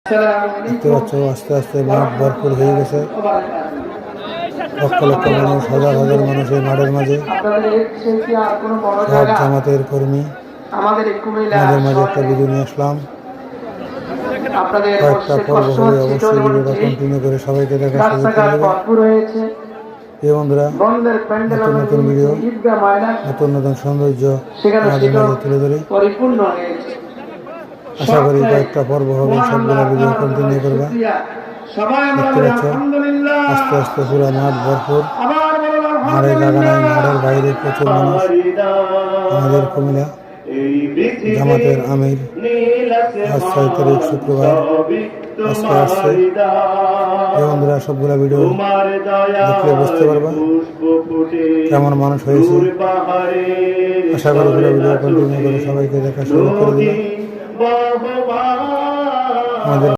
দেখতে পাচ্ছ আস্তে আস্তে মাঠ ভরপুর হয়ে গেছে। লক্ষ লক্ষ মানুষ, হাজার হাজার মানুষ এই মাঠের মাঝে। সব জামাতের কর্মী আমাদের মাঝে একটা ভিডিও নিয়ে আসলাম। কয়েকটা পর্ব হবে, অবশ্যই ভিডিওটা কন্টিনিউ করে সবাইকে দেখা সুযোগ করে দেবে। এই বন্ধুরা, নতুন নতুন ভিডিও, নতুন নতুন সৌন্দর্য আমাদের মাঝে তুলে ধরি। আশা করি কয়েকটা পর্ব হবে, সবগুলো ভিডিও কন্টিনিউ করবা। দেখতে পাচ্ছ আস্তে আস্তে পুরো মাঠ ভরপুর। মাঠে জায়গা নাই, মাঠের বাইরে প্রচুর মানুষ। আমাদের কুমিল্লা জামাতের আমির আজ 6 তারিখ শুক্রবার আজকে আসছে। এই বন্ধুরা, সবগুলা ভিডিও দেখলে বুঝতে পারবা কেমন মানুষ হয়েছে। আশা করি পুরো ভিডিও কন্টিনিউ করে সবাইকে দেখা শুরু করে দিলাম। আমাদের